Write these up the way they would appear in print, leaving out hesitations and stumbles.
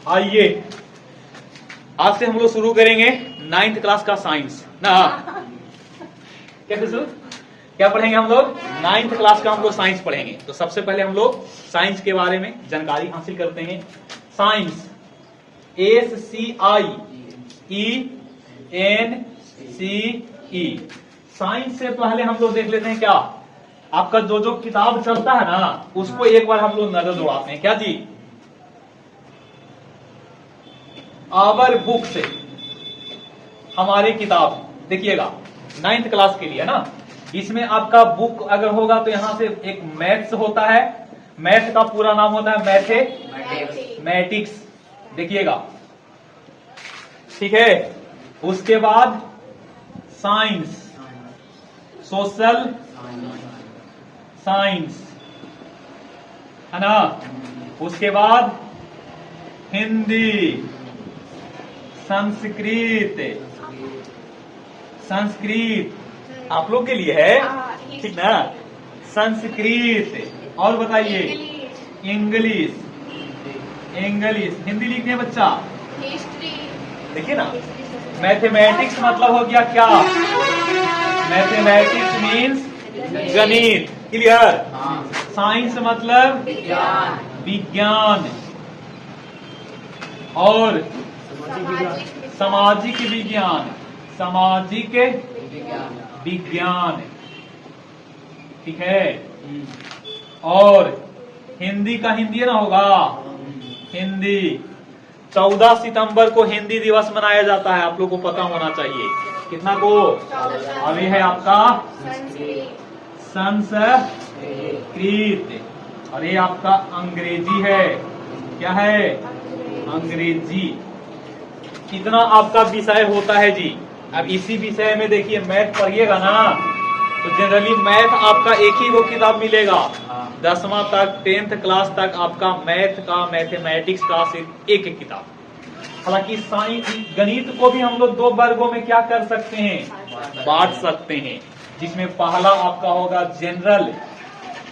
आइए आज से हम लोग शुरू करेंगे 9th क्लास का साइंस ना। क्या पढ़ेंगे हम लोग? 9th क्लास का हम लोग साइंस पढ़ेंगे। तो सबसे पहले हम लोग साइंस के बारे में जानकारी हासिल करते हैं। Science SCIENCE। साइंस से पहले हम लोग देख लेते हैं क्या आपका जो जो किताब चलता है ना उसको एक बार हम लोग नजर दौड़ाते हैं। क्या जी? आवर बुक से हमारी किताब देखिएगा 9th क्लास के लिए है ना। इसमें आपका बुक अगर होगा तो यहां से एक मैथ्स होता है। मैथ का पूरा नाम होता है मैथमेटिक्स। देखिएगा ठीक है। उसके बाद साइंस, सोशल साइंस है ना। उसके बाद हिंदी, संस्कृत आप लोग के लिए है ठीक ना। संस्कृत और बताइए इंग्लिश। हिंदी लिखने बच्चा देखिए ना। मैथमेटिक्स मतलब हो गया क्या? मैथमेटिक्स मीन्स गणित। क्लियर? साइंस मतलब विज्ञान और सामाजिक विज्ञान ठीक है। और हिंदी का हिंदी ना होगा हिंदी। 14 सितंबर को हिंदी दिवस मनाया जाता है, आप लोग को पता होना चाहिए। कितना को? अभी है आपका संस्कृत और ये आपका अंग्रेजी है। क्या है? अंग्रेजी। कितना आपका विषय होता है जी। अब इसी विषय में देखिए मैथ पढ़िएगा ना तो जनरली मैथ आपका एक ही वो किताब मिलेगा। 10वां तक 10th क्लास तक आपका मैथ का मैथमेटिक्स का सिर्फ एक किताब। हालांकि साइंस गणित को भी हम लोग 2 वर्गों में क्या कर सकते हैं? बांट सकते हैं। जिसमें पहला आपका होगा जनरल।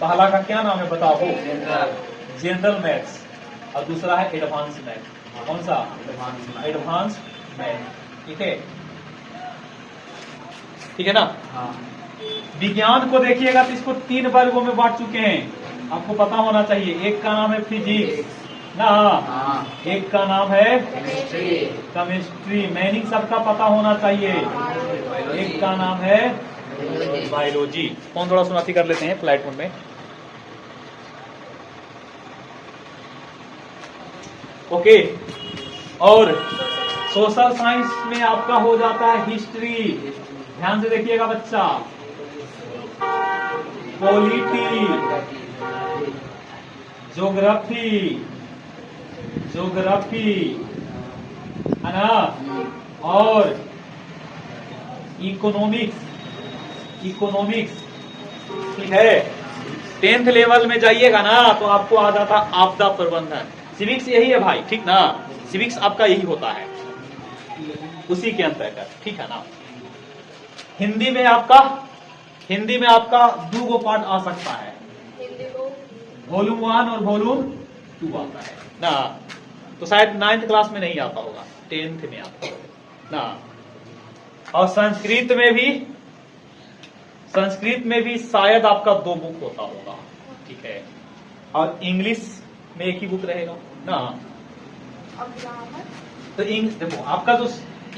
पहला का क्या नाम है बताओ? General maths. और दूसरा है एडवांस मैथ। कौन सा? Advance math. ठीक है ना। विज्ञान को देखिएगा तो इसको 3 वर्गों में बांट चुके हैं, आपको पता होना चाहिए। एक का नाम है फिजिक्स ना, एक का नाम है केमिस्ट्री। मीनिंग सबका पता होना चाहिए। एक का नाम है बायोलॉजी। कौन थोड़ा सुनाती कर लेते हैं फ्लाइट मोड में। ओके। और सोशल साइंस में आपका हो जाता है हिस्ट्री। ध्यान से देखिएगा बच्चा। पॉलिटी, ज्योग्राफी है ना। और इकोनॉमिक्स ठीक है। 10th लेवल में जाइएगा ना तो आपको आ जाता आपदा प्रबंधन। सिविक्स यही है भाई ठीक ना। सिविक्स आपका यही होता है उसी के अंतर्गत ठीक है ना। हिंदी में आपका 2 पार्ट आ सकता है। वॉल्यूम 1 और वॉल्यूम 2 आता है ना। तो शायद 9th क्लास में नहीं आता होगा, 10th में आता होगा ना। और संस्कृत में भी शायद आपका 2 बुक होता होगा ठीक है। और इंग्लिश में एक ही बुक रहेगा ना। तो देखो आपका जो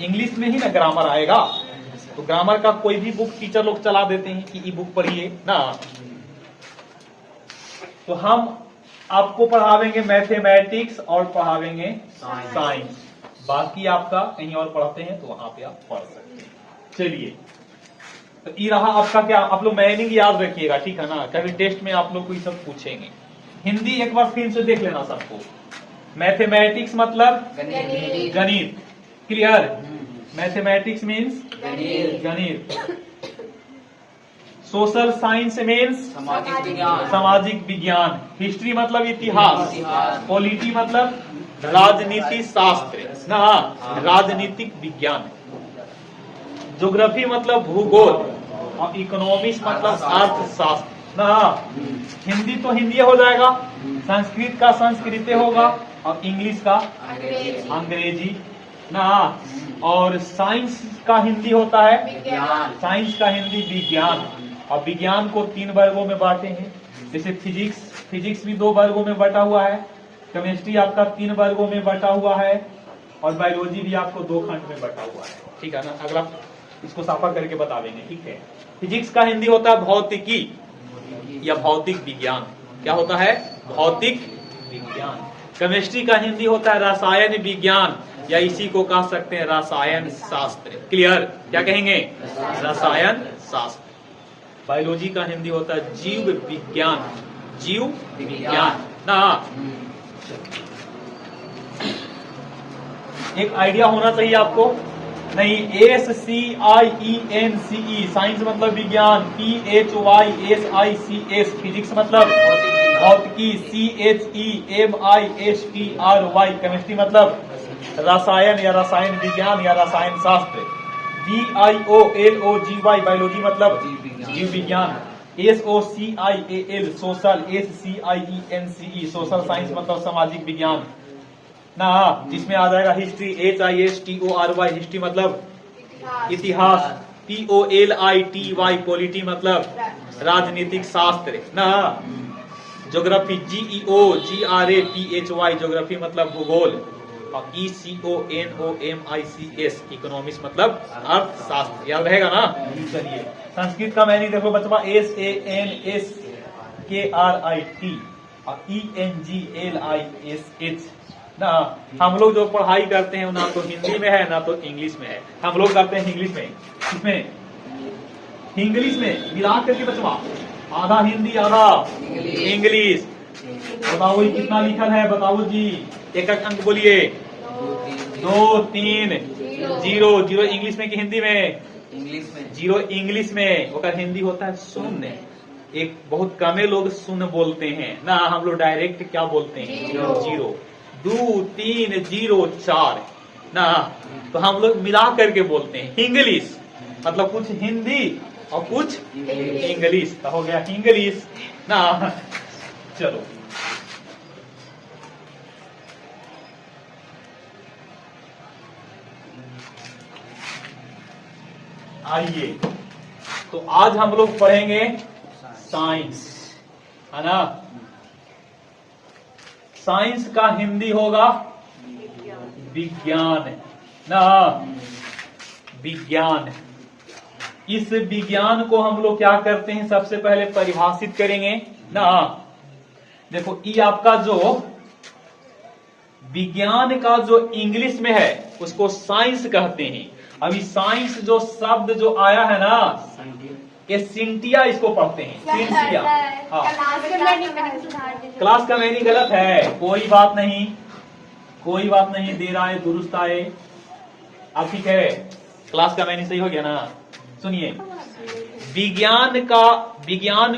इंग्लिश में ही ना ग्रामर आएगा तो ग्रामर का कोई भी बुक टीचर लोग चला देते हैं कि ई बुक पढ़िए ना। तो हम आपको पढ़ावेंगे मैथमेटिक्स और पढ़ावेंगे साइंस। बाकी आपका कहीं और पढ़ते हैं तो वहां पे आप पढ़ सकते हैं। चलिए तो ये रहा आपका क्या। आप लोग मीनिंग याद रखिएगा ठीक है ना। कभी टेस्ट में आप लोग को ये सब पूछेंगे। हिंदी एक बार फिर से देख लेना सबको। मैथमेटिक्स मतलब गणित। क्लियर? मैथमेटिक्स मीन्स गणित। सोशल साइंस मीन्स सामाजिक विज्ञान। हिस्ट्री मतलब इतिहास। पॉलिटी मतलब राजनीति शास्त्र ना, राजनीतिक विज्ञान। ज्योग्राफी मतलब भूगोल। और इकोनॉमिक्स मतलब अर्थशास्त्र। ना। हिंदी तो हिंदी हो जाएगा, संस्कृत का संस्कृत होगा, और इंग्लिश का अंग्रेजी ना। और साइंस का हिंदी होता है साइंस का हिंदी विज्ञान। और विज्ञान को 3 वर्गों में बांटे हैं, जैसे फिजिक्स भी 2 वर्गों में बटा हुआ है, केमिस्ट्री आपका 3 वर्गों में बटा हुआ है, और बायोलॉजी भी आपको 2 खंड में बटा हुआ है। ठीक है ना। अगला इसको साफा करके बता देंगे। ठीक है। फिजिक्स का हिंदी होता है भौतिकी या भौतिक विज्ञान। क्या होता है? भौतिक विज्ञान। केमिस्ट्री का हिंदी होता है रसायन विज्ञान, या इसी को कह सकते हैं रसायन शास्त्र। क्लियर? क्या कहेंगे? रसायन शास्त्र। बायोलॉजी का हिंदी होता है जीव विज्ञान। जीव विज्ञान ना। एक आइडिया होना चाहिए आपको। नहीं, SCIENCE साइंस मतलब विज्ञान, PHYSICS फिजिक्स मतलब भौतिकी, CHEMISTRY केमिस्ट्री मतलब रसायन या रसायन विज्ञान या रसायन शास्त्र, BIOLOGY बायोलॉजी मतलब जीव विज्ञान, SOCIAL social, SCIENCE social science मतलब सामाजिक विज्ञान ना, जिसमें आ जाएगा हिस्ट्री, HISTORY हिस्ट्री मतलब इतिहास, POLITY पॉलिटी मतलब राजनीतिक शास्त्र ना। ज्योग्राफी, GEOGRAPHY ज्योग्राफी मतलब भूगोल, और ECONOMICS इकोनॉमिक्स मतलब अर्थशास्त्र। याद रहेगा ना। चलिए संस्कृत का मैंने देखो बच्चा, SANSKRIT और ENGLISH ना। हम लोग जो पढ़ाई करते हैं ना तो हिंदी में है ना तो इंग्लिश में है। हम लोग करते हैं इंग्लिश में। इसमें इंग्लिश में मिला करके बचवा, आधा हिंदी आधा इंग्लिश। बताओ ये कितना लिखल है? बताओ जी, एक अंक बोलिए। 2 3 0 0 इंग्लिश में कि हिंदी में? इंग्लिश में। 0 इंग्लिश में। ओकर हिंदी होता है शून्य। एक बहुत कमे लोग शून्य बोलते हैं ना, हम लोग डायरेक्ट क्या बोलते हैं? 0 2 3 0 4 ना। तो हम लोग मिला करके बोलते हैं इंग्लिश, मतलब कुछ हिंदी और कुछ इंग्लिश। तो हो गया इंग्लिश ना। चलो आइए, तो आज हम लोग पढ़ेंगे साइंस, है ना। साइंस का हिंदी होगा विज्ञान ना। विज्ञान, इस विज्ञान को हम लोग क्या करते हैं? सबसे पहले परिभाषित करेंगे ना। देखो ये आपका जो विज्ञान का जो इंग्लिश में है उसको साइंस कहते हैं। अभी साइंस जो शब्द जो आया है ना, ये सिंटिया इसको पढ़ते हैं, सिंटिया। हाँ, क्लास का मीनिंग गलत है, कोई बात नहीं, कोई बात नहीं, दे रहा है दुरुस्त आए। अब ठीक है, क्लास का मीनिंग सही हो गया ना। सुनिए, विज्ञान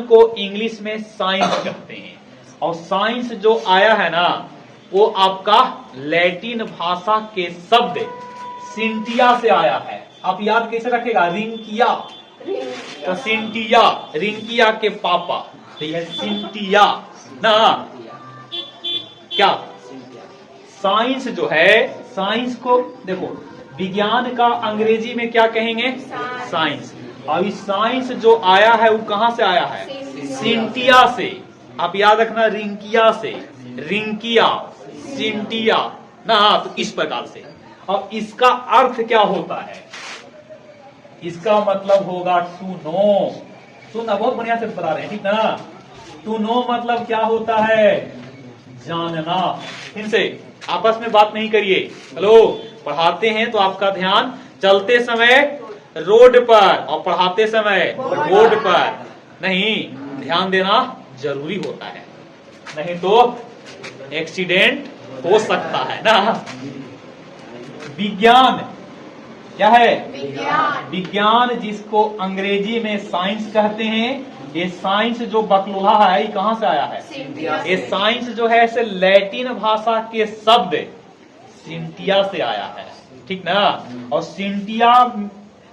को इंग्लिश में साइंस कहते हैं, और साइंस जो आया है ना वो आपका लैटिन भाषा के शब्द सिंटिया से आया है। आप याद कैसे रखेगा? रिंकिया, तो सिंटिया, रिंकिया के पापा, तो यह सिंटिया ना। क्या साइंस जो है, साइंस को देखो, विज्ञान का अंग्रेजी में क्या कहेंगे? साइंस। अभी साइंस जो आया है वो कहां से आया है? सिंटिया से। आप याद रखना, रिंकिया से, रिंकिया, सिंटिया ना। तो इस प्रकार से। अब इसका अर्थ क्या होता है? इसका मतलब होगा टू नो। सुनना, बहुत बढ़िया से बता रहे हैं, ठीक ना। टू नो मतलब क्या होता है? जानना। इनसे आपस में बात नहीं करिए। हेलो, पढ़ाते हैं तो आपका ध्यान चलते समय रोड पर और पढ़ाते समय बोर्ड पर नहीं, ध्यान देना जरूरी होता है, नहीं तो एक्सीडेंट हो सकता है ना। विज्ञान क्या है? विज्ञान, जिसको अंग्रेजी में साइंस कहते हैं। ये साइंस जो बकलोहा है ये कहां से आया है? ये साइंस जो है इसे लैटिन भाषा के शब्द सिंटिया से आया है, ठीक ना। और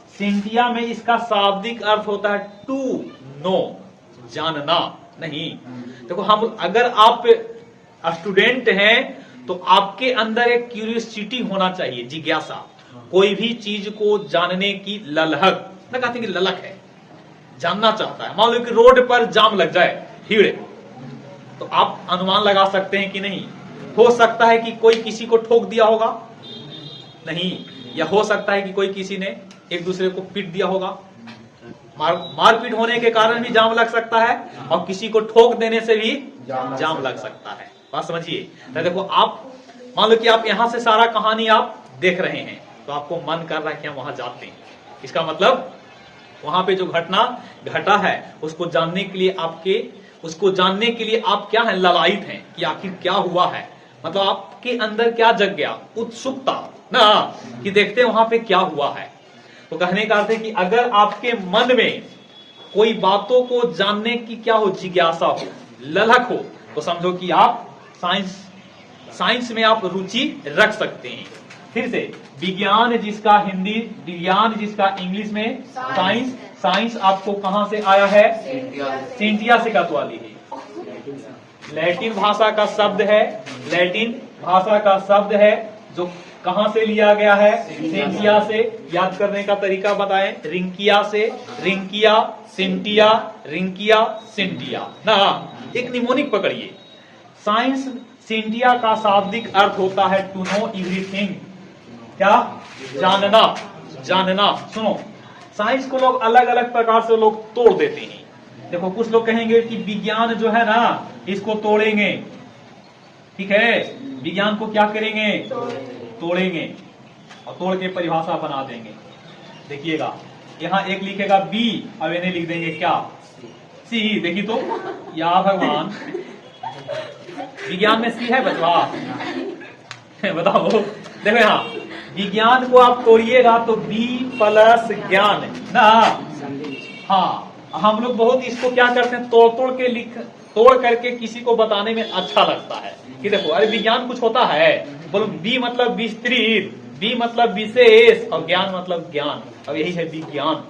सिंटिया में इसका शाब्दिक अर्थ होता है टू नो, जानना नहीं। देखो हम अगर आप स्टूडेंट हैं तो आपके अंदर एक क्यूरियोसिटी होना चाहिए, जिज्ञासा, कोई भी चीज को जानने की ललहक, ना कहते हैं कि ललक है, जानना चाहता है। मान लो कि रोड पर जाम लग जाए, भीड़, तो आप अनुमान लगा सकते हैं कि नहीं? हो सकता है कि कोई किसी को ठोक दिया होगा, नहीं, या हो सकता है कि कोई किसी ने एक दूसरे को पीट दिया होगा, मारपीट होने के कारण भी जाम लग सकता है, और किसी को ठोक देने से भी जाम लग सकता है। बात समझिए। तो देखो आप मान लो कि आप यहां से सारा कहानी आप देख रहे हैं, तो आपको मन कर रहा है कि हम वहां जाते हैं। इसका मतलब वहां पे जो घटना घटा है उसको जानने के लिए आप क्या है, ललायित हैं कि आखिर क्या हुआ है। मतलब आपके अंदर क्या जग गया, उत्सुकता ना, कि देखते हैं वहां पे क्या हुआ है। तो कहने का अर्थ है कि अगर आपके मन में कोई बातों को जानने की क्या हो, जिज्ञासा हो, ललक हो, तो समझो कि आप साइंस में आप रुचि रख सकते हैं। फिर से विज्ञान जिसका हिंदी, विज्ञान जिसका इंग्लिश में साइंस, साइंस आपको कहां से आया है? सेंटिया से कतवाली है, लैटिन भाषा का शब्द है, लैटिन भाषा का शब्द है जो कहां से लिया गया है? सेंटिया से। याद करने का तरीका बताएं, रिंकिया से, रिंकिया, सेंटिया, रिंकिया, सेंटिया ना। एक निमोनिक पकड़िए, साइंस सेंटिया का शाब्दिक अर्थ होता है टू नो एवरीथिंग, क्या? जानना, जानना। सुनो, साइंस को लोग अलग अलग प्रकार से लोग तोड़ देते हैं। देखो कुछ लोग कहेंगे कि विज्ञान जो है ना, इसको तोड़ेंगे, ठीक है, विज्ञान को क्या करेंगे? तोड़ेंगे, और तोड़ के परिभाषा बना देंगे। देखिएगा यहाँ एक लिखेगा बी, अब इन्हें लिख देंगे क्या? सी। देखिए तो, या भगवान, विज्ञान में सी है बचवा? बताओ। देखो यहाँ विज्ञान को आप तोड़िएगा तो बी प्लस ज्ञान ना। हाँ, हम लोग बहुत इसको क्या करते हैं, तोड़ करके किसी को बताने में अच्छा लगता है कि देखो अरे विज्ञान कुछ होता है, बोलो बी मतलब विस्तृत, बी मतलब विशेष, और ज्ञान मतलब ज्ञान। अब यही है विज्ञान।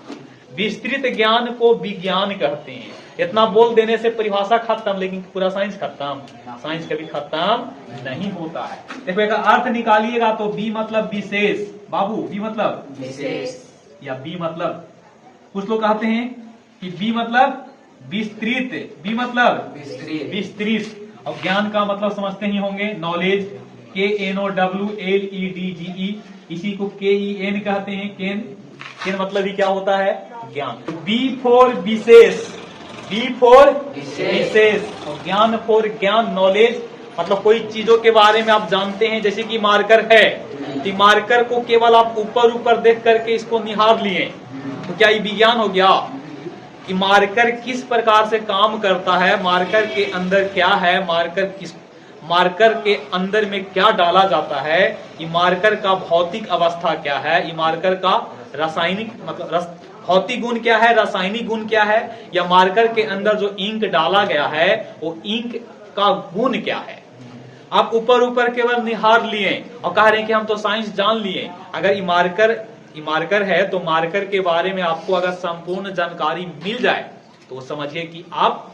विस्तृत ज्ञान को विज्ञान कहते हैं। इतना बोल देने से परिभाषा खत्म, लेकिन पूरा साइंस खत्म? साइंस कभी खत्म नहीं होता है। देखो एक अर्थ निकालिएगा तो बी मतलब विशेष, बाबू बी मतलब विशेष, या बी मतलब, कुछ लोग कहते हैं कि बी मतलब विस्तृत, बी मतलब विस्तृत, और ज्ञान का मतलब समझते ही होंगे, नॉलेज, KNOWLEDGE, इसी को KEN कहते हैं। केन मतलब ही क्या होता है? ज्ञान। बी फॉर विशेष, बी फॉर विशेष, और ज्ञान फॉर ज्ञान, नॉलेज, मतलब कोई चीजों के बारे में आप जानते हैं। जैसे कि मार्कर है, कि मार्कर को केवल आप ऊपर ऊपर देख करके इसको निहार लिए, तो क्या ये विज्ञान हो गया? कि मार्कर किस प्रकार से काम करता है, मार्कर के अंदर क्या है, मार्कर के अंदर में क्या डाला जाता है, ये मार्कर का भौतिक अवस्था क्या है, ये मार्कर का रासायनिक मतलब भौतिक गुण क्या है, रासायनिक गुण क्या है, या मार्कर के अंदर जो इंक डाला गया है वो इंक का गुण क्या है। आप ऊपर ऊपर केवल निहार लिए और कह रहे हैं कि हम तो साइंस जान लिए। अगर ये मार्कर है तो मार्कर के बारे में आपको अगर संपूर्ण जानकारी मिल जाए तो समझिए कि आप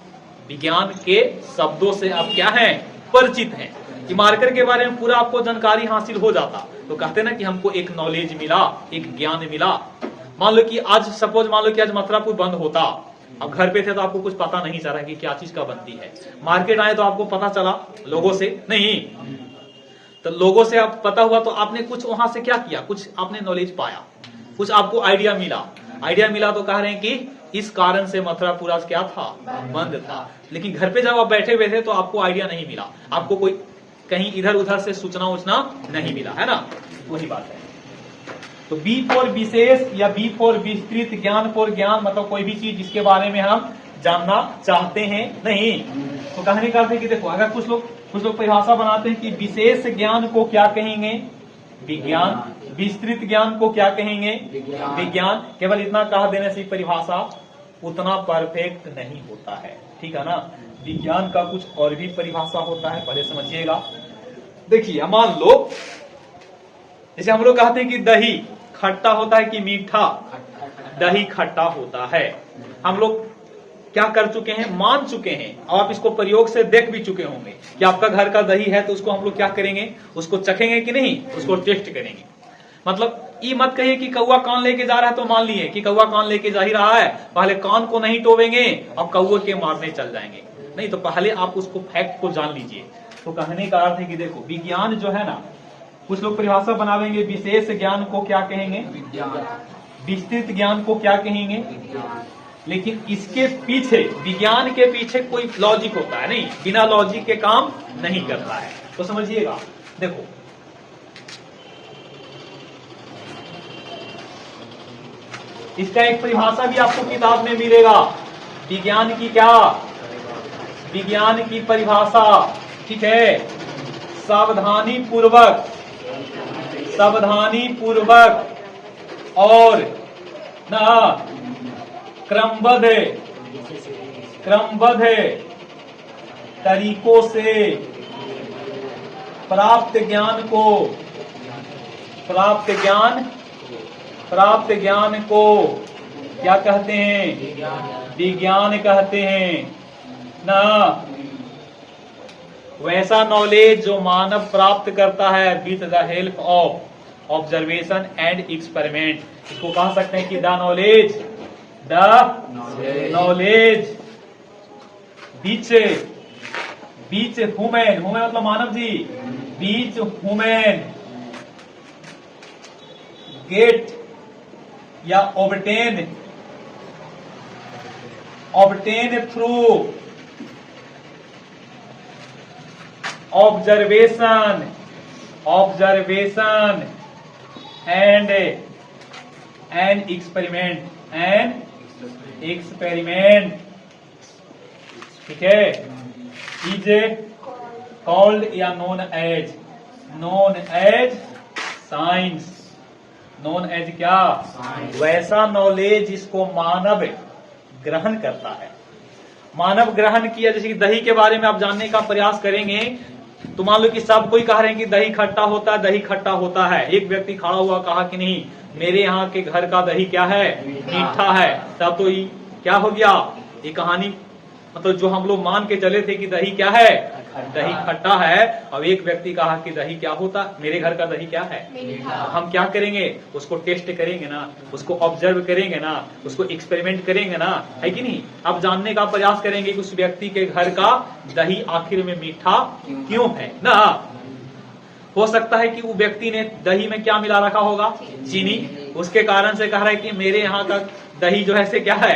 विज्ञान के शब्दों से आप क्या हैं, परिचित हैं। कि मार्कर के बारे में पूरा आपको जानकारी हासिल हो जाता तो कहते ना कि हमको एक नॉलेज मिला, एक ज्ञान मिला। मान लो कि आज आज मथुरापुर बंद होता, अब घर पे थे तो आपको कुछ पता नहीं चला कि क्या चीज का बनती है। मार्केट आए तो आपको पता चला लोगों से, नहीं तो लोगों से आप पता हुआ तो आपने कुछ वहां से क्या किया, कुछ आपने नॉलेज पाया, कुछ आपको आइडिया मिला तो कह रहे हैं कि इस कारण से मथुरापुर आज क्या था, बंद था। लेकिन घर पे जब आप बैठे हुए थे तो आपको आइडिया नहीं मिला, आपको कोई कहीं इधर उधर से सूचना नहीं मिला, है ना। वही बात है। तो बी फॉर विशेष या बी फॉर विस्तृत, ज्ञान फॉर ज्ञान, मतलब कोई भी चीज जिसके बारे में हम जानना चाहते हैं। नहीं तो कहने का अर्थ है कि देखो अगर कुछ लोग परिभाषा बनाते हैं कि विशेष ज्ञान को क्या कहेंगे, विज्ञान, विस्तृत ज्ञान को क्या कहेंगे, विज्ञान। केवल इतना कह देने से परिभाषा उतना परफेक्ट नहीं होता है, ठीक है ना। विज्ञान का कुछ और भी परिभाषा होता है, पहले समझिएगा। देखिए मान लो जैसे हम लोग कहते हैं कि दही खट्टा होता है कि मीठा, दही खट्टा होता है। हम लोग क्या कर चुके हैं, मान चुके हैं, और आप इसको प्रयोग से देख भी चुके होंगे कि आपका घर का दही है तो उसको हम लोग क्या करेंगे, उसको चखेंगे कि नहीं, उसको टेस्ट करेंगे। मतलब ये मत कहिए कि कौवा कान लेके जा रहा है तो मान लिए कि कौवा कान लेके जा ही रहा है, पहले कान को नहीं टोवेंगे और कौवे के मारने चल जाएंगे, नहीं, तो पहले आप उसको फैक्ट को जान लीजिए। तो कहने का अर्थ है कि देखो विज्ञान जो है ना, कुछ लोग परिभाषा बनावेंगे, विशेष ज्ञान को क्या कहेंगे, विस्तृत ज्ञान को क्या कहेंगे, लेकिन इसके पीछे, विज्ञान के पीछे कोई लॉजिक होता है नहीं, बिना लॉजिक के काम नहीं करता है। तो समझिएगा, देखो इसका एक परिभाषा भी आपको किताब में मिलेगा, विज्ञान की क्या, विज्ञान की परिभाषा, ठीक है, सावधानी पूर्वक, सावधानी पूर्वक और ना क्रमबद्ध, क्रमबद्ध तरीकों से प्राप्त ज्ञान को, प्राप्त ज्ञान, प्राप्त ज्ञान को क्या कहते हैं, विज्ञान कहते हैं ना। वैसा नॉलेज जो मानव प्राप्त करता है with the help of observation and experiment, इसको कह सकते हैं कि the knowledge, the knowledge which, which human, human मतलब मानव जी, बीच ह्यूमन गेट या obtain, obtain through observation, observation and experiment, and experiment, ठीक है, इज कॉल्ड या known as, known as science, known as क्या, वैसा नॉलेज जिसको मानव ग्रहण करता है। मानव ग्रहण किया, जैसे कि दही के बारे में आप जानने का प्रयास करेंगे तो मान लो कि सब कोई कह रहे हैं कि दही खट्टा होता है, दही खट्टा होता है, एक व्यक्ति खड़ा हुआ कहा कि नहीं मेरे यहाँ के घर का दही क्या है, मीठा है, तब तो ये क्या हो गया, ये कहानी मतलब जो हम लोग मान के चले थे कि दही क्या है, दही खट्टा है, अब एक व्यक्ति कहा कि दही क्या होता, मेरे घर का दही क्या है, हम क्या करेंगे, उसको टेस्ट करेंगे ना, उसको ऑब्जर्व करेंगे ना, उसको एक्सपेरिमेंट करेंगे ना, है कि नहीं। अब जानने का प्रयास करेंगे कि उस व्यक्ति के घर का दही आखिर में मीठा क्यों है ना। हो सकता है कि वो व्यक्ति ने दही में क्या मिला रखा होगा, चीनी, उसके कारण से कह रहा है कि मेरे यहाँ का दही जो है से क्या है,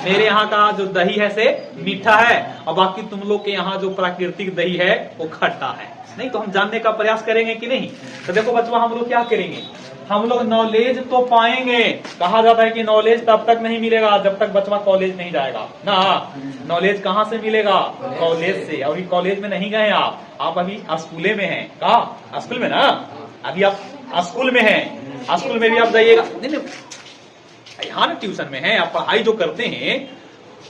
मेरे यहाँ का जो दही है से मीठा है, और बाकी तुम लोग के यहाँ जो प्राकृतिक दही है वो खट्टा है। नहीं, तो हम जानने का प्रयास करेंगे कि नहीं। तो देखो बच्चों, हम लोग क्या करेंगे, हम लोग नॉलेज तो पाएंगे, कहा जाता है कि नॉलेज तब तक नहीं मिलेगा जब तक बच्चा कॉलेज नहीं जाएगा ना। नॉलेज कहाँ से मिलेगा, कॉलेज से। अभी कॉलेज में नहीं गए आप अभी स्कूले में हैं, कहा स्कूल में ना, अभी आप स्कूल में हैं, स्कूल में भी आप जाइएगा, नहीं यहाँ ना ट्यूशन में है, आप पढ़ाई जो करते हैं,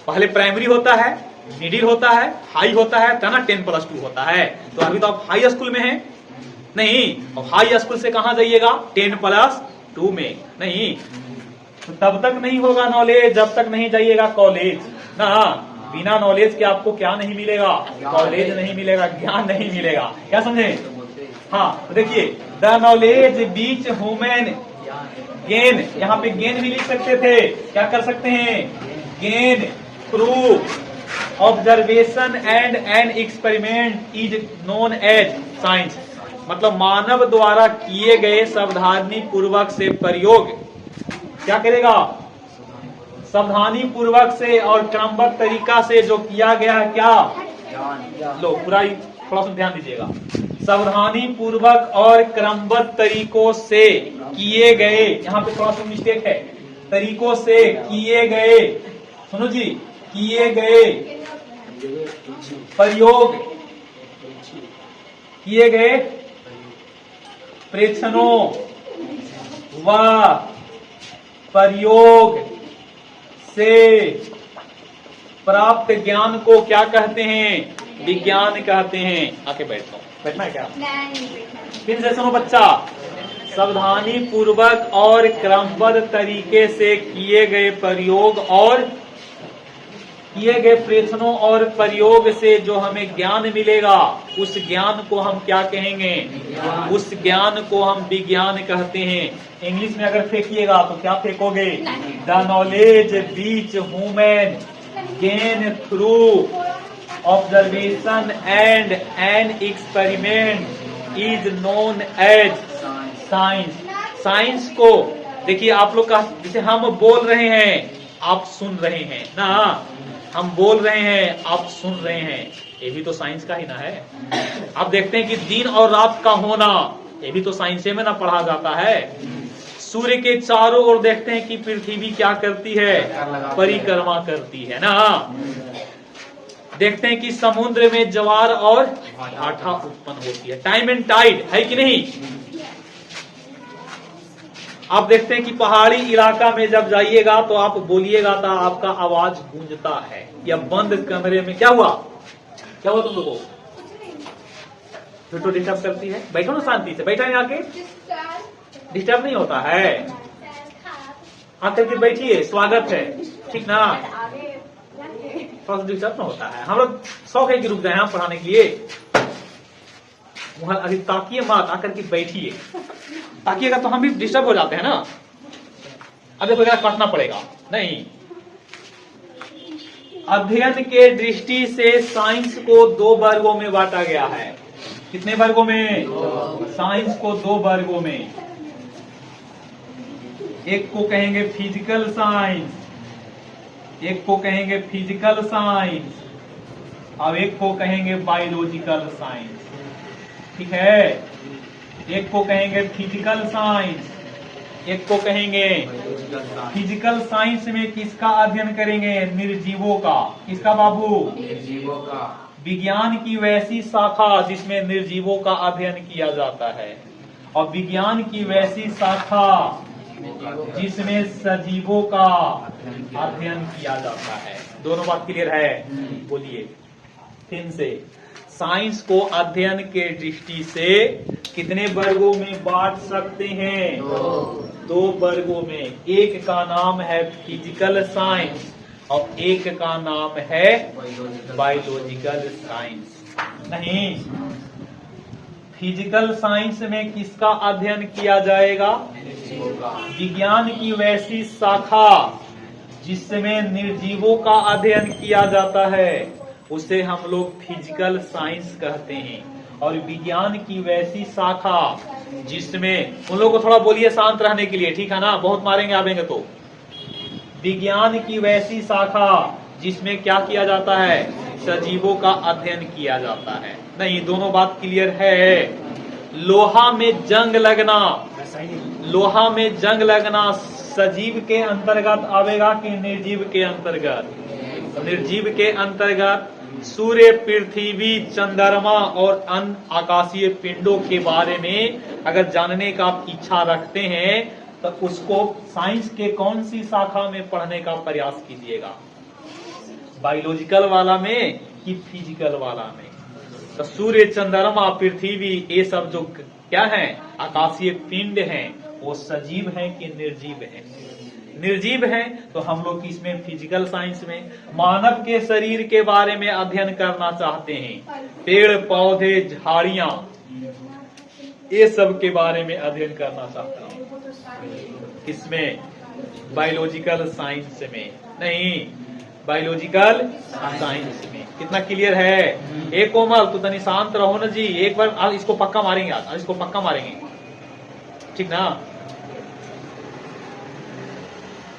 पहले प्राइमरी होता है, मिडिल होता है, हाई होता है, तो ना 10+2 होता है। तो अभी तो आप हाई स्कूल में हैं, नहीं, और हाई स्कूल से कहाँ जाइएगा, 10+2 में, नहीं, तो तब तक नहीं होगा नॉलेज जब तक नहीं जाइएगा कॉलेज ना। बिना नॉलेज के आपको क्या नहीं मिलेगा, कॉलेज नहीं मिलेगा, ज्ञान नहीं मिलेगा, क्या समझे। हाँ, तो देखिए, the knowledge beach human gain, यहाँ पे गेन भी लिख सकते थे, क्या कर सकते हैं, gain through observation and an experiment is known as science, मतलब मानव द्वारा किए गए सावधानी पूर्वक से प्रयोग, क्या करेगा, सावधानी पूर्वक से और क्रमबद्ध तरीका से जो किया गया क्या, लो पूरा थोड़ा सा ध्यान दीजिएगा, सावधानी पूर्वक और क्रमबद्ध तरीकों से किए गए, यहाँ पे थोड़ा सा मिस्टेक है, तरीकों से किए गए, सुनो जी, किए गए प्रयोग, किए गए प्रेक्षणों व प्रयोग से प्राप्त ज्ञान को क्या कहते हैं, विज्ञान कहते हैं। आके बैठो, बैठना है क्या, फिर से सुनो बच्चा, सावधानी पूर्वक और क्रमबद्ध तरीके से किए गए प्रयोग और किए गए प्रश्नों और प्रयोग से जो हमें ज्ञान मिलेगा, उस ज्ञान को हम क्या कहेंगे? उस ज्ञान को हम विज्ञान कहते हैं। इंग्लिश में अगर फेंकिएगा तो क्या फेंकोगे? The knowledge which human gain through observation and an experiment is known as science. Science को देखिए, आप लोग का जैसे हम बोल रहे हैं, आप सुन रहे हैं ना, हम बोल रहे हैं, आप सुन रहे हैं, ये भी तो साइंस का ही ना है। आप देखते हैं कि दिन और रात का होना, ये भी तो साइंस में ना पढ़ा जाता है। सूर्य के चारों ओर देखते हैं कि पृथ्वी क्या करती है? परिक्रमा करती है ना। देखते हैं कि समुद्र में ज्वार और भाटा उत्पन्न होती है, टाइम एंड टाइड है कि नहीं। आप देखते हैं कि पहाड़ी इलाका में जब जाइएगा तो आप बोलिएगा तो आपका आवाज गूंजता है। या बंद कमरे में क्या हुआ? क्या हुआ तुम लोगों को? फिर तो डिस्टर्ब करती है। बैठो ना शांति से, बैठा है आके, डिस्टर्ब नहीं होता है। आकर के बैठिए, स्वागत है, ठीक ना। थोड़ा सा डिस्टर्ब ना होता है। हम लोग शौक है कि रुक जाए हम पढ़ाने के लिए। वहां अभी ताकिए मत, आकर के बैठिए। ताकिएगा तो हम भी डिस्टर्ब हो जाते हैं ना। अब देखो काटना पड़ेगा नहीं। अध्ययन के दृष्टि से साइंस को 2 वर्गों में बांटा गया है। कितने वर्गों में? साइंस को 2 वर्गों में। एक को कहेंगे फिजिकल साइंस, एक को कहेंगे फिजिकल साइंस, और एक को कहेंगे बायोलॉजिकल साइंस। ठीक है, एक को कहेंगे फिजिकल साइंस, एक को कहेंगे फिजिकल साइंस में किसका अध्ययन करेंगे? निर्जीवों का। किसका बाबू? निर्जीवों का। विज्ञान की वैसी शाखा जिसमें निर्जीवों का अध्ययन किया जाता है, और विज्ञान की वैसी शाखा जिसमें सजीवों का अध्ययन किया जाता है। दोनों बात क्लियर है? बोलिए फिर से। साइंस को अध्ययन के दृष्टि से कितने वर्गों में बांट सकते हैं? 2 वर्गों में। एक का नाम है फिजिकल साइंस और एक का नाम है बायोलॉजिकल साइंस। नहीं, फिजिकल साइंस में किसका अध्ययन किया जाएगा? विज्ञान की वैसी शाखा जिसमें निर्जीवों का अध्ययन किया जाता है, उसे हम लोग फिजिकल साइंस कहते हैं। और विज्ञान की वैसी शाखा जिसमें, उन लोगों को थोड़ा बोलिए शांत रहने के लिए, ठीक है ना, बहुत मारेंगे आवेंगे तो। विज्ञान की वैसी शाखा जिसमें क्या किया जाता है? सजीवों का अध्ययन किया जाता है। नहीं, दोनों बात क्लियर है। लोहा में जंग लगना, लोहा में जंग लगना सजीव के अंतर्गत आवेगा कि निर्जीव के अंतर्गत? निर्जीव के अंतर्गत। सूर्य, पृथ्वी, चंद्रमा और अन्य आकाशीय पिंडों के बारे में अगर जानने का आप इच्छा रखते हैं तो उसको साइंस के कौन सी शाखा में पढ़ने का प्रयास कीजिएगा? बायोलॉजिकल वाला में कि फिजिकल वाला में? तो सूर्य, चंद्रमा, पृथ्वी, ये सब जो क्या है? आकाशीय पिंड हैं, वो सजीव हैं कि निर्जीव हैं? निर्जीव हैं। तो हम लोग इसमें फिजिकल साइंस में मानव के शरीर के बारे में अध्ययन करना चाहते हैं। पेड़ पौधे, झाड़ियां, ये सब के बारे में अध्ययन करना चाहते हैं। इसमें बायोलॉजिकल साइंस में। नहीं, बायोलॉजिकल साइंस में। कितना क्लियर है? एक कोमल तू तनी शांत रहो ना जी। एक बार आज इसको पक्का मारेंगे, आज इसको पक्का मारेंगे, ठीक ना।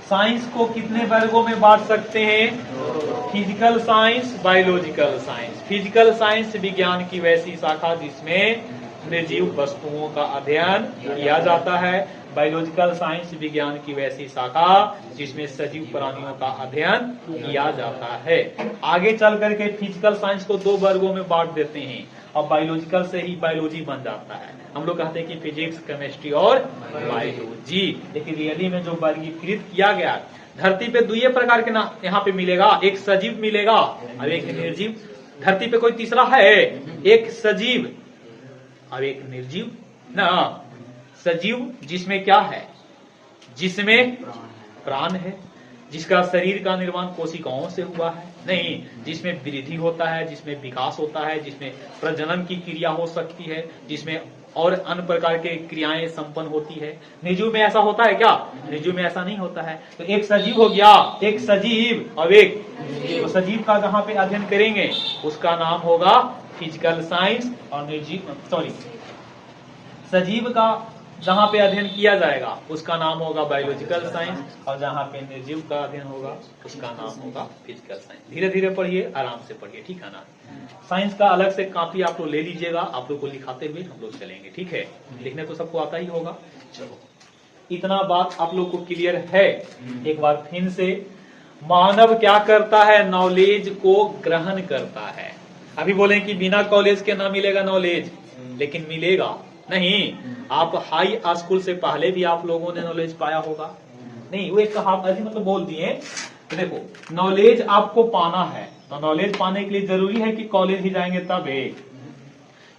साइंस को कितने वर्गों में बांट सकते हैं? Physical science, biological science. Physical science विज्ञान की वैसी शाखा जिसमें निर्जीव वस्तुओं का अध्ययन किया जाता है। बायोलॉजिकल साइंस विज्ञान की वैसी शाखा जिसमें सजीव प्राणियों का अध्ययन किया जाता है। आगे चल करके फिजिकल साइंस को 2 वर्गों में बांट देते हैं और बायोलॉजिकल से ही बायोलॉजी बन जाता है। हम लोग कहते हैं कि फिजिक्स, केमिस्ट्री और बायोलॉजी। लेकिन रियली में जो वर्गीकृत किया गया, धरती पे 2 प्रकार के ना यहाँ पे मिलेगा, एक सजीव मिलेगा और एक निर्जीव। धरती पे कोई तीसरा है? एक सजीव और एक निर्जीव ना। सजीव जिसमें क्या है? जिसमें प्राण है। जिसका शरीर का निर्माण कोशिकाओं से हुआ है? नहीं। जिसमें वृद्धि होता है, जिसमें विकास होता है, जिसमें प्रजनन की क्रिया हो सकती है, जिसमें और अन्य प्रकार के क्रियाएं संपन्न होती है। निर्जीव में ऐसा होता है क्या? निर्जीव में ऐसा नहीं होता है। तो एक सजीव हो गया, एक सजीव और एक तो सजीव का जहां पे अध्ययन करेंगे उसका नाम होगा फिजिकल साइंस, और निर्जीव सजीव का जहां पे अध्ययन किया जाएगा उसका नाम होगा बायोलॉजिकल साइंस, और जहां पे निर्जीव का अध्ययन होगा उसका नाम होगा फिजिकल साइंस। धीरे धीरे पढ़िए, आराम से पढ़िए, ठीक है ना। साइंस का अलग से कॉपी आप लोग ले लीजिएगा, आप लोग को लिखाते हुए हम लोग चलेंगे, ठीक है। लिखने तो सबको आता ही होगा। चलो, इतना बात आप लोग को क्लियर है। एक बार फिर से, मानव क्या करता है? नॉलेज को ग्रहण करता है। अभी बोले कि बिना कॉलेज के ना मिलेगा नॉलेज, लेकिन मिलेगा नहीं। आप हाई स्कूल से पहले भी आप लोगों ने नॉलेज पाया होगा नहीं? वो एक कहावत ऐसी मतलब बोल दिए। तो देखो, नॉलेज आपको पाना है, तो नॉलेज पाने के लिए जरूरी है कि कॉलेज ही जाएंगे तब।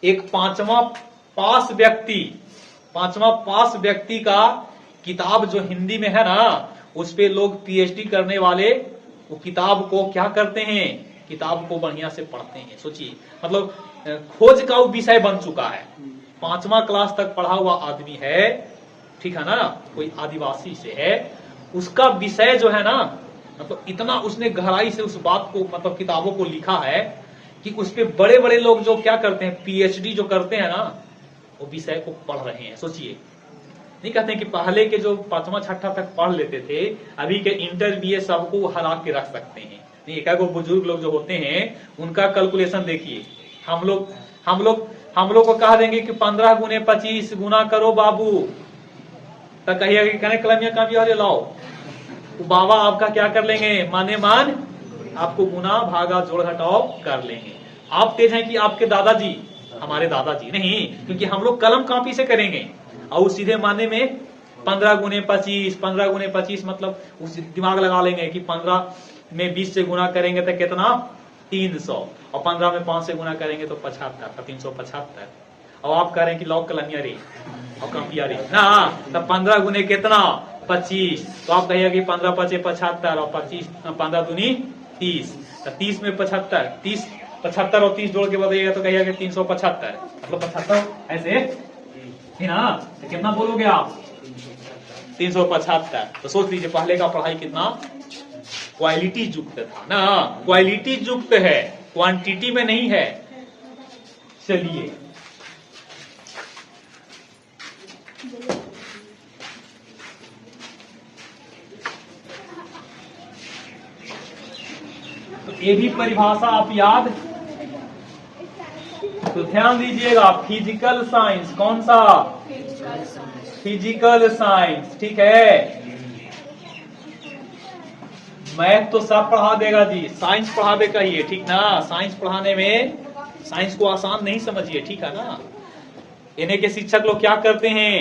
एक पांचवा पास व्यक्ति का किताब जो हिंदी में है ना, उस पे लोग पीएचडी करने वाले वो किताब को क्या करते हैं? किताब को बढ़िया से पढ़ते हैं। सोचिए, मतलब खोज का वो विषय बन चुका है। 5वां क्लास तक पढ़ा हुआ आदमी है, ठीक है ना, कोई आदिवासी से है, उसका विषय जो है ना, मतलब इतना उसने गहराई से उस बात को, मतलब किताबों को लिखा है कि उस पे बड़े बड़े लोग जो क्या करते हैं, पीएचडी जो करते हैं ना, वो विषय को पढ़ रहे हैं। सोचिए, नहीं कहते हैं कि पहले के जो 5वां 6ठा तक पढ़ लेते थे, अभी के इंटर बीए सबको हरा के रख सकते हैं। नहीं, एक बुजुर्ग लोग जो होते हैं उनका कैलकुलेशन देखिए। हम लोग को कह देंगे कि 15 गुने 25 गुना करो बाबू, तो कहिएगा कि कने कलमिया का भी लाओ, तो बाबा आपका क्या कर लेंगे? माने मान आपको गुना भागा जोड़ घटाओ कर लेंगे। आप तेज हैं कि आपके दादाजी? हमारे दादाजी नहीं, क्योंकि हम लोग कलम कॉपी से करेंगे और सीधे माने में 15 गुने 25 मतलब उस दिमाग लगा लेंगे कि 15 में 20 से गुना करेंगे तो कितना? 300, और 15 में 5 से गुना करेंगे तो 75, तो 375। और आप कह रहे हैं कि लॉक कलमिया रे और कॉपिया रे ना, तो 15 गुने कितना? 25। तो आप कहिएगा कि 15 5 75 और 25 15 दूनी 30, तो 30 में 75 और 30 जोड़ के बताइएगा तो कहिएगा 375, मतलब 75 ऐसे है ना, तो कितना बोलोगे आप? 375। तो सोच लीजिए पहले का पढ़ाई कितना क्वालिटी युक्त था ना, क्वालिटी युक्त है, क्वांटिटी में नहीं है। चलिए, तो ये भी परिभाषा आप याद, तो ध्यान दीजिएगा। फिजिकल साइंस, कौन सा? फिजिकल साइंस, ठीक है। मैथ तो सब पढ़ा देगा जी, साइंस पढ़ा दे कहिए, ठीक ना। साइंस पढ़ाने में, साइंस को आसान नहीं समझिए, ठीक है ना। इन्हें के शिक्षक लोग क्या करते हैं?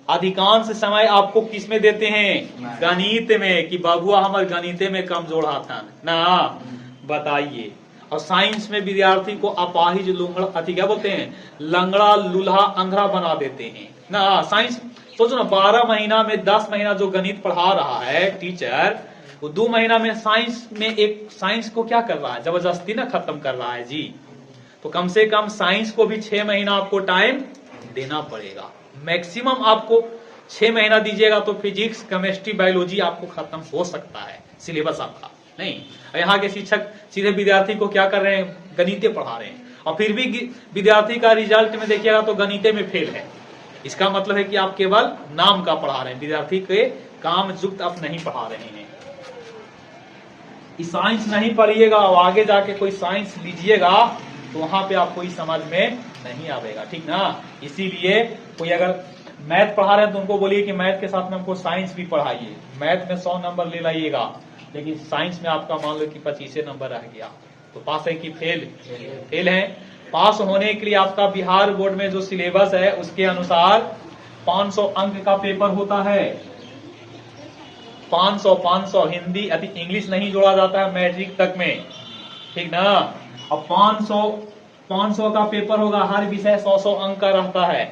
अधिकांश समय आपको किस में देते हैं? गणित में, कि बाबुआ हमारे गणित में कमजोर था ना, बताइए। और साइंस में विद्यार्थी को अपाहिज, लुंगड़ा, क्या बोलते हैं, लंगड़ा, लूल्हा, अंधा बना देते हैं ना। साइंस सोचो ना, 12 महीना में 10 महीना जो गणित पढ़ा रहा है टीचर, वो 2 महीना में साइंस को क्या कर रहा है? जबरदस्ती ना खत्म कर रहा है जी। तो कम से कम साइंस को भी 6 महीना आपको टाइम देना पड़ेगा। मैक्सिमम आपको 6 महीना दीजिएगा तो फिजिक्स, केमिस्ट्री, बायोलॉजी आपको खत्म हो सकता है सिलेबस आपका। नहीं, यहाँ के शिक्षक सीधे विद्यार्थी को क्या कर रहे हैं? गणिते पढ़ा रहे हैं, और फिर भी विद्यार्थी का रिजल्ट में देखिएगा तो गणिते में फेल है। इसका मतलब है कि आप केवल नाम का पढ़ा रहे हैं, विद्यार्थी के काम युक्त आप नहीं पढ़ा रहे हैं। साइंस नहीं पढ़िएगा और आगे जाके कोई साइंस लीजिएगा तो वहां पे आपको इस समझ में नहीं आवेगा, ठीक ना। इसीलिए कोई अगर मैथ पढ़ा रहे हैं तो उनको बोलिए कि मैथ के साथ में हमको साइंस भी पढ़ाइए। मैथ में 100 नंबर ले लाइएगा, लेकिन साइंस में आपका मान लो कि 25 नंबर रह गया, तो पास है कि फेल? फेल है। पास होने के लिए आपका बिहार बोर्ड में जो सिलेबस है उसके अनुसार 500 अंक का पेपर होता है। 500 हिंदी, अति इंग्लिश नहीं जोड़ा जाता है मैट्रिक तक में, ठीक ना। और 500 का पेपर होगा, हर विषय 100 अंक का रहता है,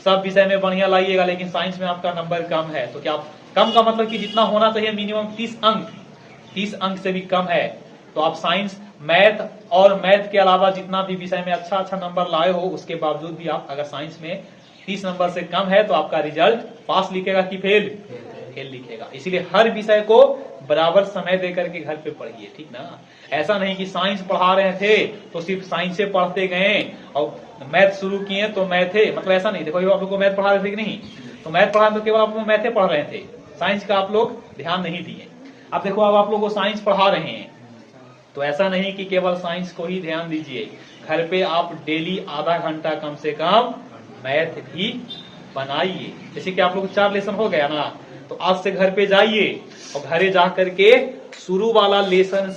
सब विषय में बढ़िया लाइएगा, लेकिन साइंस में आपका नंबर कम है। तो क्या कम का मतलब कि जितना होना चाहिए मिनिमम 30 अंक से भी कम है, तो आप साइंस, मैथ और मैथ के अलावा जितना भी विषय में अच्छा अच्छा नंबर लाए हो, उसके बावजूद भी आप अगर साइंस में 30 नंबर से कम है तो आपका रिजल्ट पास लिखेगा कि फेल लिखेगा। इसीलिए हर विषय को बराबर समय देकर के घर पे पढ़िए, ठीक ना। ऐसा नहीं कि साइंस पढ़ा रहे थे तो सिर्फ साइंस से पढ़ते गए और मैथ शुरू किए तो मैथे, मतलब ऐसा नहीं। देखो आप लोग को मैथ पढ़ा रहे थे कि नहीं, तो मैथ पढ़ा तो केवल आप लोग मैथे पढ़ रहे थे, साइंस का आप लोग ध्यान नहीं दिए। अब देखो अब आप लोग को साइंस पढ़ा रहे हैं, तो ऐसा नहीं कि केवल साइंस को ही ध्यान दीजिए, घर पे आप डेली आधा घंटा कम से कम मैथ भी बनाइए। जैसे कि आप लोग 4 लेसन हो गया ना, तो आज से घर पे जाइए और घरे जा करके शुरू वाला लेसन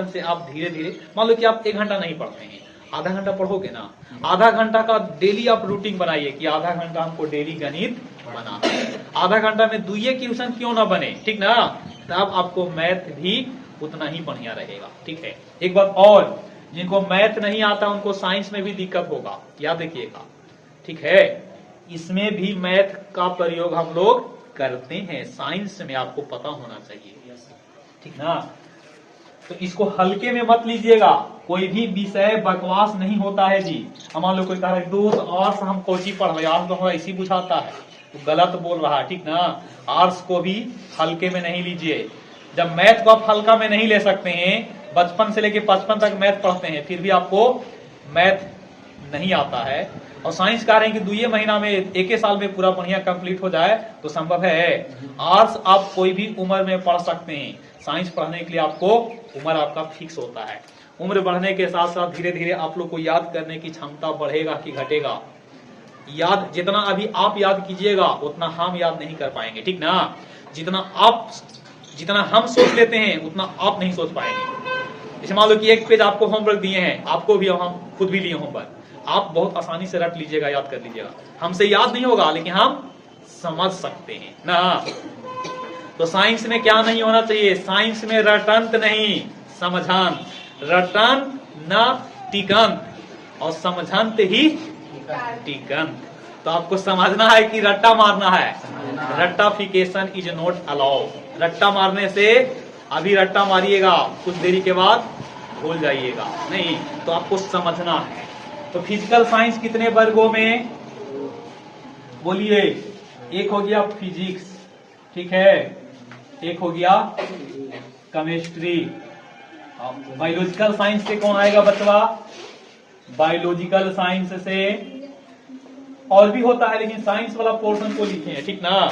से आप धीरे धीरे, मान लो कि आप 1 घंटा नहीं पढ़ रहे हैं, आधा घंटा पढ़ोगे ना, आधा घंटा का डेली आप रूटीन बनाइए कि आधा घंटा हमको डेली गणित बनाना है। आधा घंटा में दुइये क्वेश्चन क्यों ना बने, ठीक ना, तब आपको मैथ भी उतना ही बढ़िया रहेगा, ठीक है। एक बात और, जिनको मैथ नहीं आता उनको साइंस में भी दिक्कत होगा, याद रखिएगा, ठीक है। इसमें भी मैथ का प्रयोग हम लोग करते हैं, साइंस में आपको पता होना चाहिए, ठीक ना। तो इसको हल्के में मत लीजिएगा, कोई भी विषय बकवास नहीं होता है जी। मान लो कोई कह रहा है दोस्त आर्ट्स हम कोची पढ़ रहे, आर्ट्स तो इसी बुझाता है, तो गलत बोल रहा है, ठीक ना। आर्ट्स को भी हल्के में नहीं लीजिए। जब मैथ को आप हल्का में नहीं ले सकते हैं, बचपन से लेके 55 तक मैथ पढ़ते हैं फिर भी आपको मैथ नहीं आता है, और साइंस कह रहे हैं कि 2 महीना में 1 साल में पूरा बढ़िया कंप्लीट हो जाए, तो संभव है। आर्ट्स आप कोई भी उम्र में पढ़ सकते हैं, साइंस पढ़ने के लिए आपको उम्र आपका फिक्स होता है। उम्र बढ़ने के साथ साथ धीरे धीरे आप लोग को याद करने की क्षमता बढ़ेगा कि घटेगा। याद जितना अभी आप याद कीजिएगा उतना हम याद नहीं कर पाएंगे, ठीक ना। जितना हम सोच लेते हैं उतना आप नहीं सोच पाएंगे। जैसे मान लो कि 1 पेज आपको होमवर्क दिए हैं, आपको भी, हम खुद भी लिए होमवर्क, आप बहुत आसानी से रट लीजिएगा, याद कर लीजिएगा। हमसे याद नहीं होगा लेकिन हम समझ सकते हैं ना। तो साइंस में क्या नहीं होना चाहिए, साइंस में रटंत नहीं समझांत, रटंत न टिकंत और समझंत ही टिकंत। तो आपको समझना है कि रट्टा मारना है, रट्टाफिकेशन इज नॉट अलाउड। रट्टा मारने से, अभी रट्टा मारिएगा कुछ देरी के बाद भूल जाइएगा नहीं, तो आपको समझना है। तो फिजिकल साइंस कितने वर्गों में बोलिए, एक हो गया फिजिक्स, ठीक है, एक हो गया केमिस्ट्री। बायोलॉजिकल साइंस से कौन आएगा बचवा, बायोलॉजिकल साइंस से और भी होता है, लेकिन साइंस वाला पोर्शन को लिखे हैं, ठीक ना।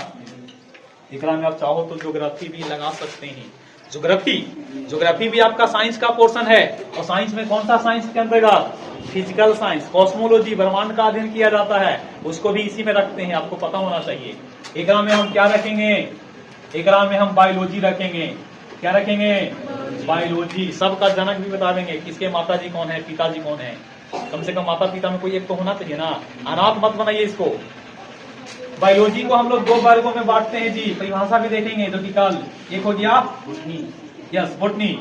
एकरा में आप चाहो तो ज्योग्राफी भी लगा सकते हैं, ज्योग्राफी भी आपका साइंस का पोर्शन है। और साइंस में कौन सा साइंस के अंतर्गत, फिजिकल साइंस, कॉस्मोलॉजी, ब्रह्मांड का अध्ययन किया जाता है, उसको भी इसी में रखते हैं, आपको पता होना चाहिए। एकरा में हम क्या रखेंगे, एकरा में हम बायोलॉजी रखेंगे, क्या रखेंगे, बायोलॉजी। सबका जनक भी बता देंगे, किसके माता जी कौन है, पिताजी कौन है, कम से कम माता पिता में कोई एक तो होना चाहिए ना, अनाथ मत बनाइए इसको। बायोलॉजी को हम लोग 2 वर्गों में बांटते हैं जी, परिभाषा भी देखेंगे जो कि कल। एक हो गया यस बोटनी,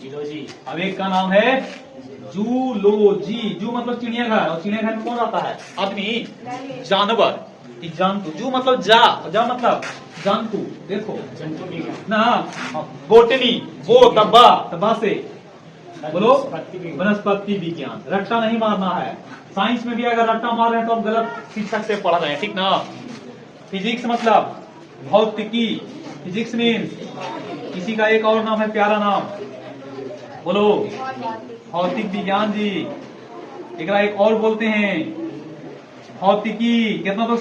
जूलॉजी, अब एक का नाम है जूलॉजी। जू मतलब चिड़ियाघर, और चिड़ियाघर में कौन आता है, आदमी, जानवर, जंतु। जू मतलब जा मतलब जंतु, देखो जंतु ना। बोटनी, वो तब्बा से बोलो वनस्पति विज्ञान। रट्टा नहीं मारना है, साइंस में भी अगर रट्टा मार रहे हैं तो आप गलत शिक्षक से पढ़ रहे हैं, ठीक ना। फिजिक्स मतलब भौतिकी, फिजिक्स मीन्स, किसी का एक और नाम है प्यारा नाम, बोलो भौतिक विज्ञान जी। एक और बोलते हैं भौतिकी। कितना तो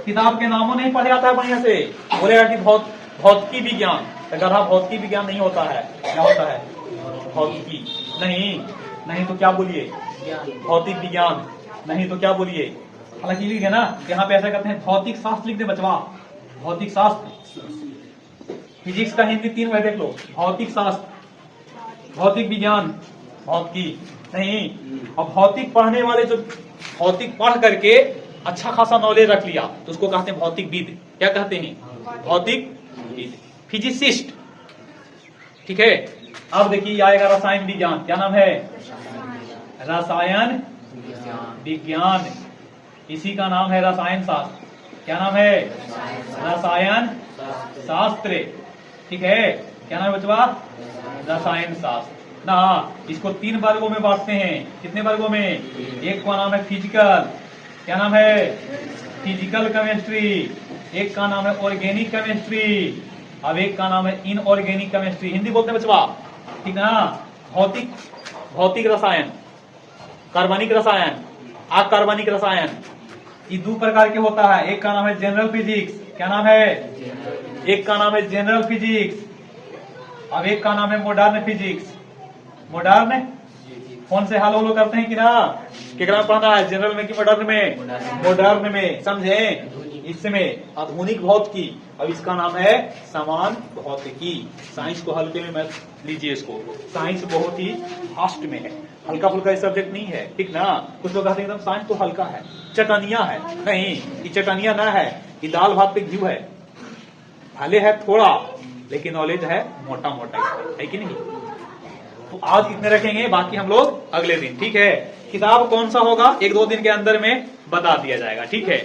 किताब के नामों नहीं पढ़े आता है बढ़िया से, बोलेगा कि भौतिकी विज्ञान, अगर हाँ भौतिकी विज्ञान नहीं होता है, क्या होता है, भौतिकी नहीं तो क्या बोलिए, भौतिक विज्ञान, नहीं तो क्या बोलिए। हालांकि लिख है ना, यहाँ पे ऐसा करते हैं भौतिक शास्त्र लिख दे बचवा, भौतिक शास्त्र। फिजिक्स का हिंदी 3 में देख लो, भौतिक शास्त्र, भौतिक विज्ञान, भौतिकी नहीं। और भौतिक पढ़ने वाले जो भौतिक पढ़ करके अच्छा खासा नॉलेज रख लिया तो उसको कहते हैं भौतिकविद। क्या कहते हैं, भौतिकविद, फिजिसिस्ट, ठीक है। अब देखिए आएगा रसायन विज्ञान, क्या नाम है, रसायन विज्ञान। इसी का नाम है रसायन शास्त्र। क्या नाम है? रसायन शास्त्र। ठीक है, क्या नाम है बचवा? रसायन शास्त्र ना। इसको 3 वर्गों में बांटते हैं। कितने वर्गों में? एक का नाम है फिजिकल। क्या नाम है? Physical chemistry. एक का नाम है ऑर्गेनिक केमिस्ट्री। अब एक का नाम है इनऑर्गेनिक केमिस्ट्री। हिंदी बोलते हैं बचवा, ठीक है ना। भौतिक रसायन, कार्बनिक रसायन, अकार्बनिक रसायन, ये 2 प्रकार के होता है। एक का नाम है जनरल फिजिक्स। क्या नाम है? एक का नाम है जनरल फिजिक्स। अब एक का नाम है मॉडर्न फिजिक्स। मॉडर्न फोन से हाल होलो करते हैं कि ना? केकरा पढ़ना है, जनरल में कि मॉडर्न में? मॉडर्न में, समझे? इसमें आधुनिक भौतिकी। अब इसका नाम है समान भौतिकी। साइंस को हल्के में मत लीजिए, इसको साइंस बहुत ही फास्ट में है, हल्का फुल्का सब्जेक्ट नहीं है, ठीक ना। कुछ लोग कहते हैं एकदम साइंस तो हल्का है, चटनिया है। नहीं, ये चटनिया ना है, ये दाल भात पे घी है। भले है थोड़ा, लेकिन नॉलेज है मोटा मोटा, है कि नहीं। तो आज इतने रखेंगे, बाकी हम लोग अगले दिन, ठीक है। किताब कौन सा होगा 1-2 दिन के अंदर में बता दिया जाएगा, ठीक है।